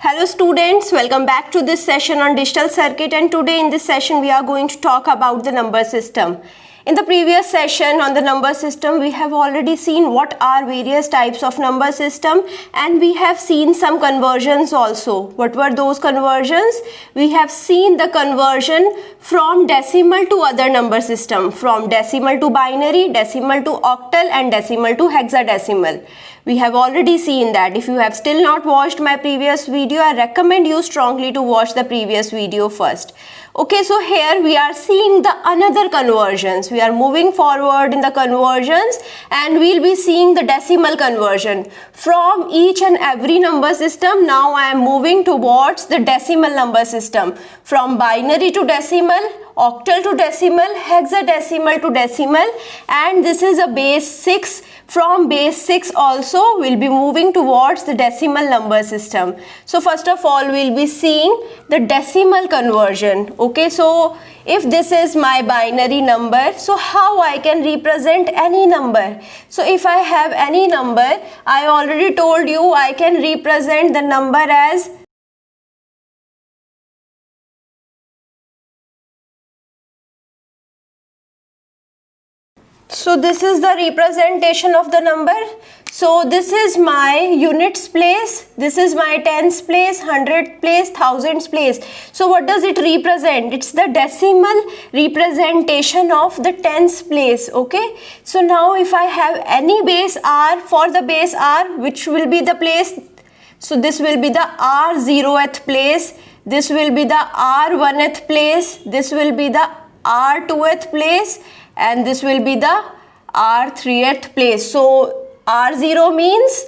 Hello students, welcome back to this session on digital circuit, and today in this session we are going to talk about the number system. In the previous session on the number system, we have already seen what are various types of number system, and we have seen some conversions also. What were those conversions? We have seen the conversion from decimal to other number system, from decimal to binary, decimal to octal, and decimal to hexadecimal. We have already seen that. If you have still not watched my previous video, I recommend you strongly to watch the previous video first. Okay, so here we are seeing the another conversions. We are moving forward in the conversions and we'll be seeing the decimal conversion. From each and every number system, now I am moving towards the decimal number system. From binary to decimal, octal to decimal, hexadecimal to decimal, and this is a base 6. From base 6 also we'll be moving towards the decimal number system. So first of all we'll be seeing the decimal conversion. Okay, so if this is my binary number, so how I can represent any number? So if I have any number, I already told you I can represent the number as So this is the representation of the number. So this is my units place, this is my tens place, hundred place, thousands place. So what does it represent? It's the decimal representation of the tens place. Okay, so now if I have any base r, for the base r, which will be the place, so this will be the r 0th place, this will be the r 1th place, this will be the r 2th place, and this will be the r 3th place. So r0 means,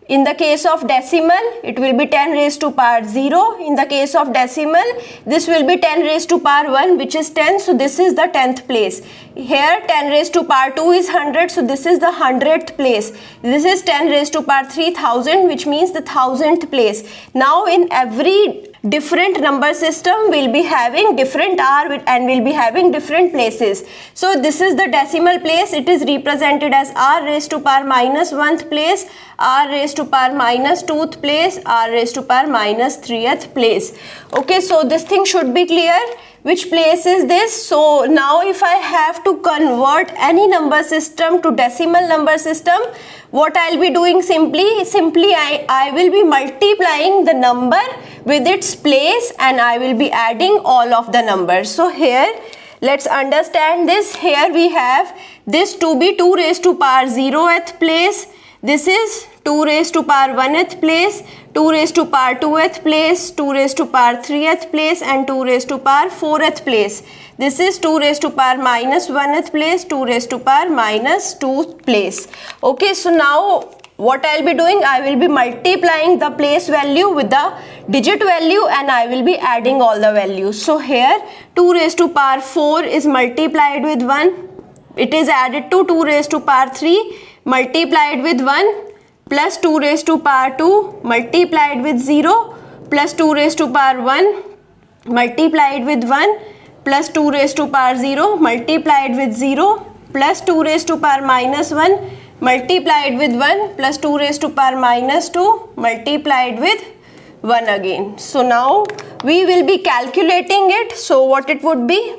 in the case of decimal, it will be 10 raised to power 0. In the case of decimal, this will be 10 raised to power 1, which is 10. So this is the 10th place. Here 10 raised to power 2 is 100. So this is the 100th place. This is 10 raised to power 3000, which means the 1000th place. Now in every different number system will be having different r and will be having different places. So this is the decimal place. It is represented as r raised to power minus 1th place, r raised to power minus 2th place, r raised to power minus 3th place. Okay, so this thing should be clear. Which place is this? So now if I have to convert any number system to decimal number system, what I'll be doing simply I will be multiplying the number with its place and I will be adding all of the numbers. So here let's understand this. Here we have this to be 2 raised to power 0th place. This is 2 raised to power 1th place, 2 raised to power 2th place, 2 raised to power 3th place, and 2 raised to power 4th place. This is 2 raised to power minus 1th place, 2 raised to power minus 2th place. Okay, so now what I'll be doing, I will be multiplying the place value with the digit value and I will be adding all the values. So here 2 raised to power 4 is multiplied with 1. It is added to 2 raised to power 3 multiplied with 1 plus 2 raised to power 2 multiplied with 0 plus 2 raised to power 1 multiplied with 1 plus 2 raised to power 0 multiplied with 0 plus 2 raised to power minus 1 multiplied with 1 plus 2 raised to power minus 2 multiplied with 1 again. So now we will be calculating it. So what it would be?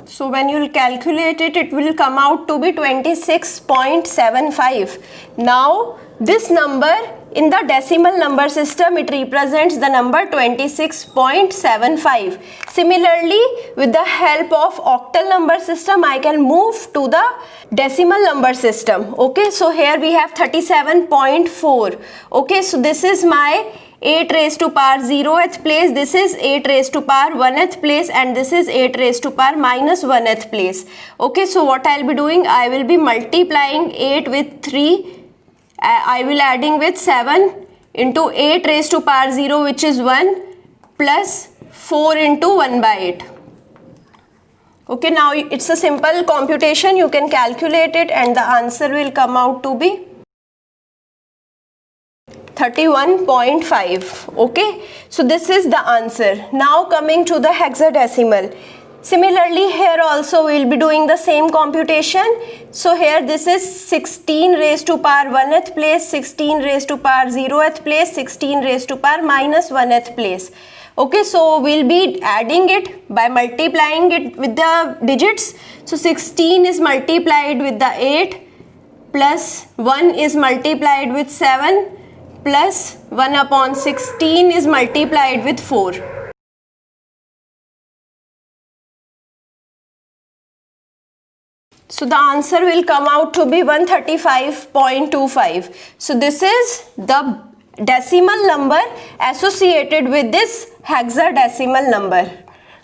So when you will calculate it, it will come out to be 26.75. Now this number in the decimal number system, it represents the number 26.75. Similarly, with the help of octal number system, I can move to the decimal number system. Okay, so here we have 37.4. Okay, so this is my 8 raised to power 0th place, this is 8 raised to power 1th place, and this is 8 raised to power minus 1th place. Okay, so what I'll be doing, I will be multiplying 8 with 3, I will adding with 7 into 8 raised to power 0, which is 1, plus 4 into 1 by 8. Okay, now it's a simple computation, you can calculate it and the answer will come out to be 31.5. Okay, so this is the answer. Now coming to the hexadecimal. Similarly, here also we will be doing the same computation. So here this is 16 raised to power 1th place, 16 raised to power 0th place, 16 raised to power minus 1th place. Okay, so we'll be adding it by multiplying it with the digits. So 16 is multiplied with the 8 plus 1 is multiplied with 7 plus 1 upon 16 is multiplied with 4. So the answer will come out to be 135.25. So this is the decimal number associated with this hexadecimal number.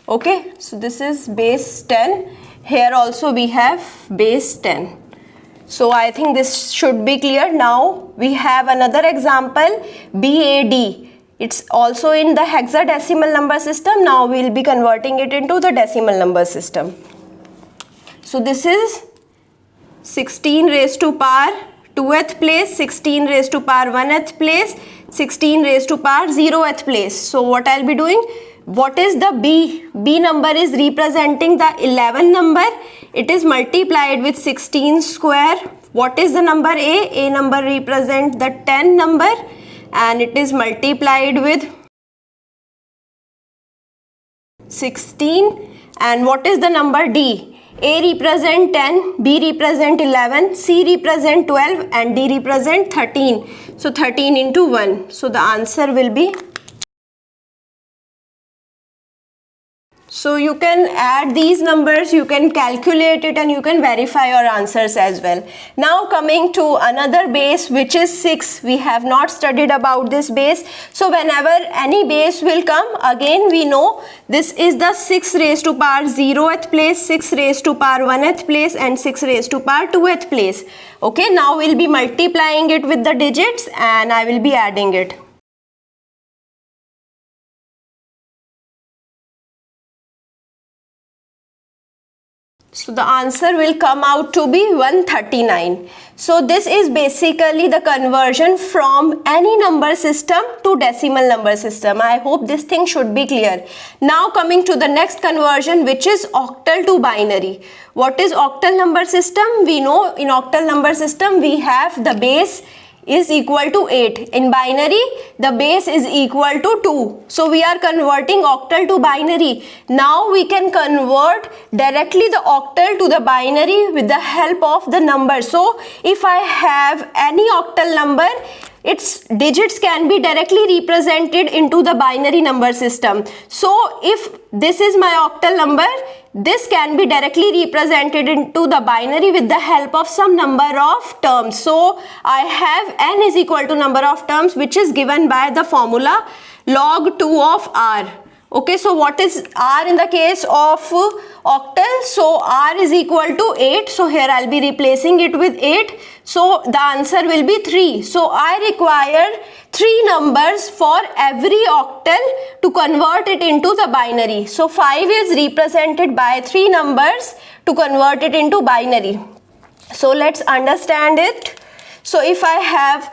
Okay, so this is base 10. Here also we have base 10. So I think this should be clear. Now we have another example, BAD. It's also in the hexadecimal number system. Now we will be converting it into the decimal number system. So this is 16 raised to power 2th place, 16 raised to power 1th place, 16 raised to power 0th place. So what I'll be doing, what is the B? B number is representing the 11 number. It is multiplied with 16 square. What is the number A? A number represents the 10 number and it is multiplied with 16. And what is the number D? A represent 10, B represent 11, C represent 12 and D represent 13. So 13 into 1. So the answer will be. So you can add these numbers, you can calculate it and you can verify your answers as well. Now coming to another base which is 6. We have not studied about this base. So whenever any base will come, again we know this is the 6 raised to power 0th place, 6 raised to power 1th place and 6 raised to power 2th place. Okay, now we'll be multiplying it with the digits and I will be adding it. So the answer will come out to be 139. So this is basically the conversion from any number system to decimal number system. I hope this thing should be clear. Now coming to the next conversion, which is octal to binary. What is octal number system? We know in octal number system we have the base is equal to 8. In binary, the base is equal to 2. So we are converting octal to binary. Now we can convert directly the octal to the binary with the help of the number. So if I have any octal number, its digits can be directly represented into the binary number system. So if this is my octal number, this can be directly represented into the binary with the help of some number of terms. So I have n is equal to number of terms which is given by the formula log 2 of r. Okay, so what is r in the case of octal? So r is equal to 8. So here I'll be replacing it with 8. So the answer will be 3. So I require 3 numbers for every octal to convert it into the binary. So 5 is represented by 3 numbers to convert it into binary. So let's understand it. So if I have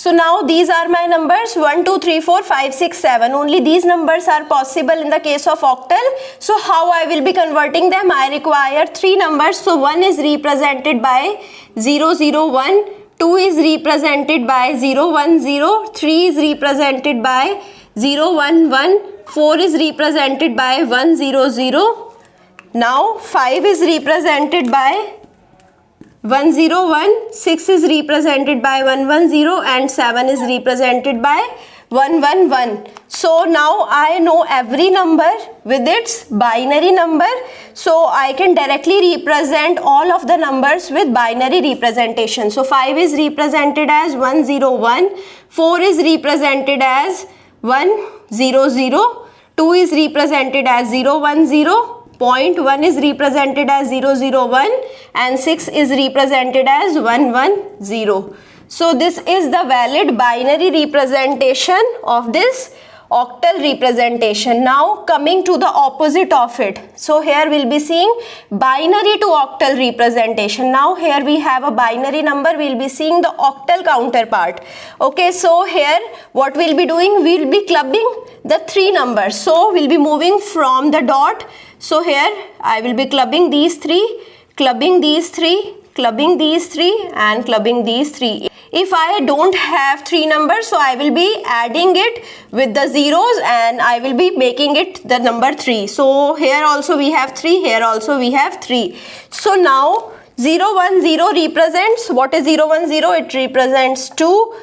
So now these are my numbers 1, 2, 3, 4, 5, 6, 7. Only these numbers are possible in the case of octal. So how I will be converting them? I require 3 numbers. So 1 is represented by 0, 0, 1. 2 is represented by 0, 1, 0. 3 is represented by 0, 1, 1. 4 is represented by 1, 0, 0. Now 5 is represented by 101, 6 is represented by 110 and 7 is represented by 111. So now I know every number with its binary number. So I can directly represent all of the numbers with binary representation. So 5 is represented as 101, 4 is represented as 100, 2 is represented as 010. 0.1 is represented as 001 and 6 is represented as 110. So this is the valid binary representation of this octal representation. Now coming to the opposite of it. So here we'll be seeing binary to octal representation. Now here we have a binary number, we'll be seeing the octal counterpart. Okay, so here what we'll be doing, we'll be clubbing the three numbers. So we'll be moving from the dot. So here I will be clubbing these three, clubbing these three, clubbing these three, and clubbing these three. If I don't have three numbers, so I will be adding it with the zeros and I will be making it the number 3. So here also we have 3, here also we have 3. So now 0, 1, 0 represents, what is 0, 1, 0? It represents 2.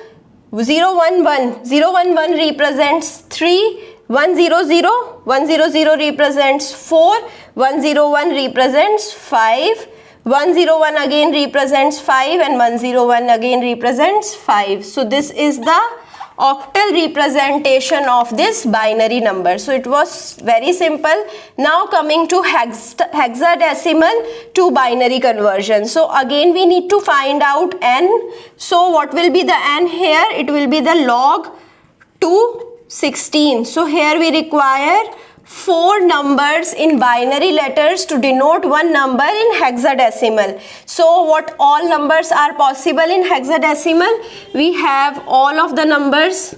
0, 1, 1. 0, 1, 1 represents 3. 1, 0, 0. 1, 0, 0 represents 4. 1, 0, 1 represents 5. 101 again represents 5 and 101 again represents 5. So this is the octal representation of this binary number. So it was very simple. Now coming to hexadecimal to binary conversion. So again we need to find out n. So what will be the n here? It will be the log 216. So here we require 4 numbers in binary letters to denote one number in hexadecimal. So what all numbers are possible in hexadecimal? We have all of the numbers.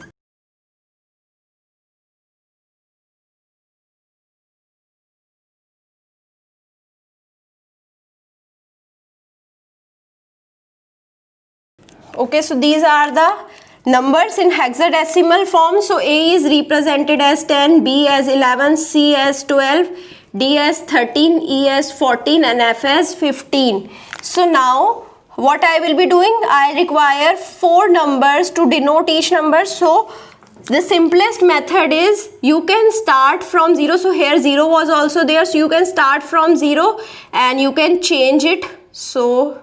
Okay, so these are the numbers in hexadecimal form. So A is represented as 10, B as 11, C as 12, D as 13, E as 14 and F as 15. So now what I will be doing, I require 4 numbers to denote each number. So the simplest method is you can start from 0. So here 0 was also there. So you can start from 0 and you can change it. So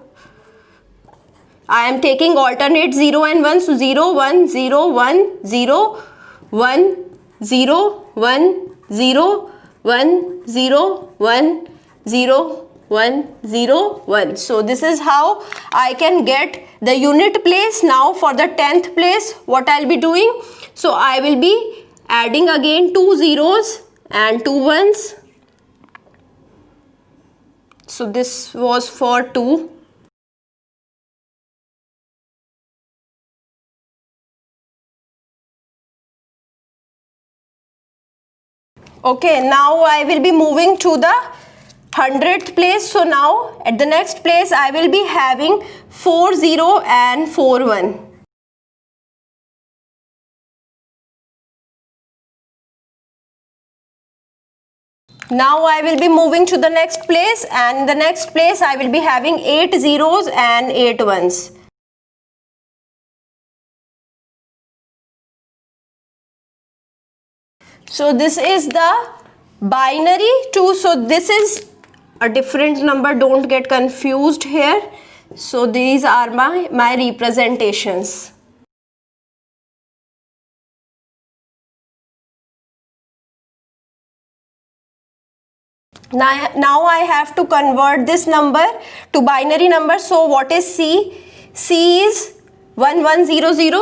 I am taking alternate 0 and 1. So 0, 1, 0, 1, 0, 1, 0, 1, 0, 1, 0, 1, 0, 1, 0, 1. So this is how I can get the unit place. Now for the 10th place, what I'll be doing? So I will be adding again 2 zeros and 2 ones. So this was for 2. Okay, now I will be moving to the 100th place. So now at the next place I will be having 4 0 and 4 1. Now I will be moving to the next place, and in the next place I will be having 8 zeros and 8 ones. So this is the binary 2. So this is a different number, don't get confused here. So these are my representations. Now I have to convert this number to binary number. So what is C? C is 1100.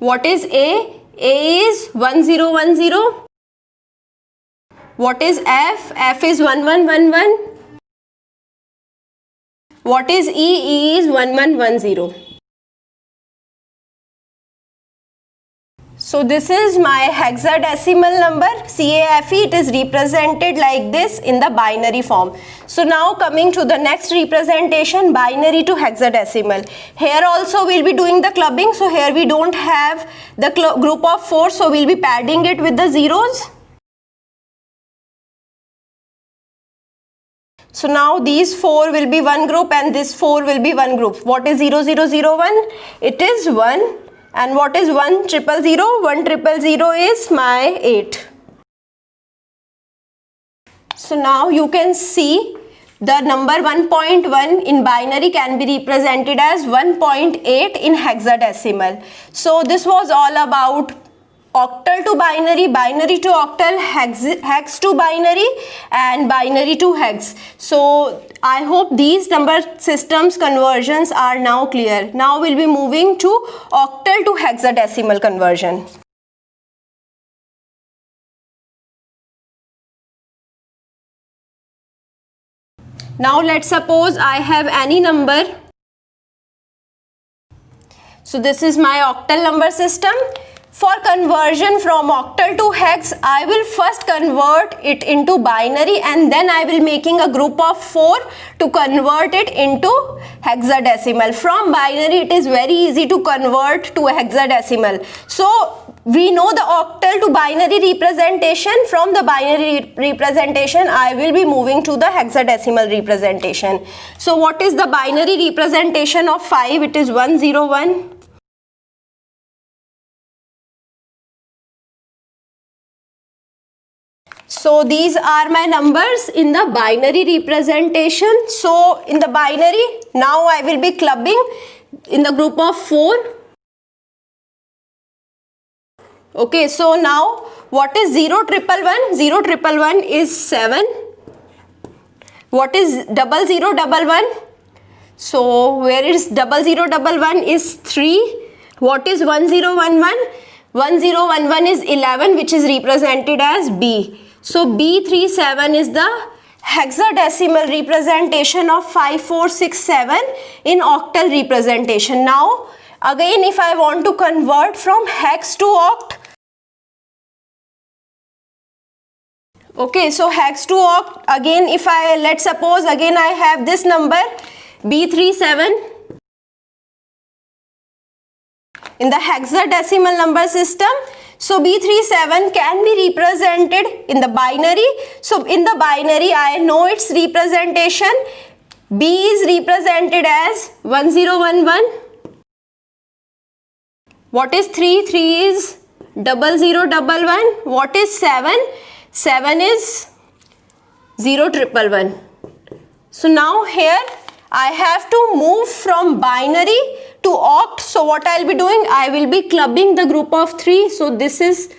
What is A? A is 1010. What is F? F is 1111. What is E? E is 1110. So this is my hexadecimal number CAFE. It is represented like this in the binary form. So now coming to the next representation, binary to hexadecimal. Here also we'll be doing the clubbing. So here we don't have the group of 4. So we'll be padding it with the zeros. So now these 4 will be one group and this 4 will be one group. What is 0001? It is 1. And what is 1000? 1000 is my 8. So now you can see the number 1.1 in binary can be represented as 1.8 in hexadecimal. So this was all about octal to binary, binary to octal, hex to binary and binary to hex. So I hope these number systems conversions are now clear. Now we'll be moving to octal to hexadecimal conversion. Now let's suppose I have any number. So this is my octal number system. For conversion from octal to hex, I will first convert it into binary and then I will making a group of 4 to convert it into hexadecimal. From binary it is very easy to convert to a hexadecimal. So we know the octal to binary representation. From the binary representation I will be moving to the hexadecimal representation. So what is the binary representation of 5? It is 101. So these are my numbers in the binary representation. So in the binary, now I will be clubbing in the group of 4. Okay, so now what is 0111? 0111 is 7. What is 0011? So where is 0011 is 3. What is 1011? 1011 is 11, which is represented as B. So B37 is the hexadecimal representation of 5467 in octal representation. Now again, if I want to convert from hex to oct, okay, so hex to oct, again if I, let's suppose again I have this number B37 in the hexadecimal number system. So B37 can be represented in the binary. So in the binary I know its representation. B is represented as 1011. What is 3? 3 is 0011. What is 7? 7 is 0111. So now here I have to move from binary to oct. So what I'll be doing, I will be clubbing the group of 3. So this is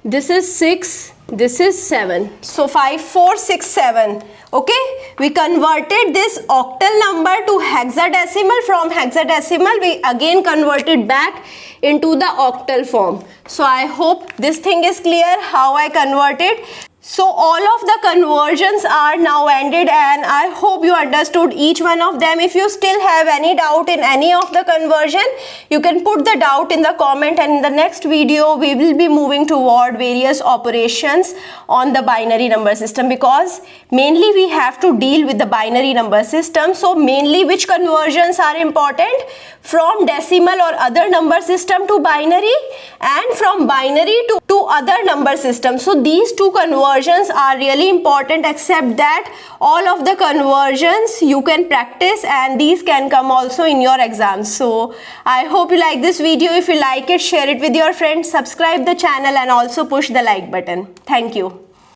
6, this is 7. So 5467. Okay, we converted this octal number to hexadecimal. From hexadecimal we again converted back into the octal form. So I hope this thing is clear how I converted. So all of the conversions are now ended and I hope you understood each one of them. If you still have any doubt in any of the conversion, you can put the doubt in the comment, and in the next video we will be moving toward various operations on the binary number system, because mainly we have to deal with the binary number system. So mainly which conversions are important? From decimal or other number system to binary, and from binary to other number system. So these two conversions are really important, except that all of the conversions you can practice and these can come also in your exams. So I hope you like this video. If you like it, share it with your friends, subscribe the channel and also push the like button. Thank you.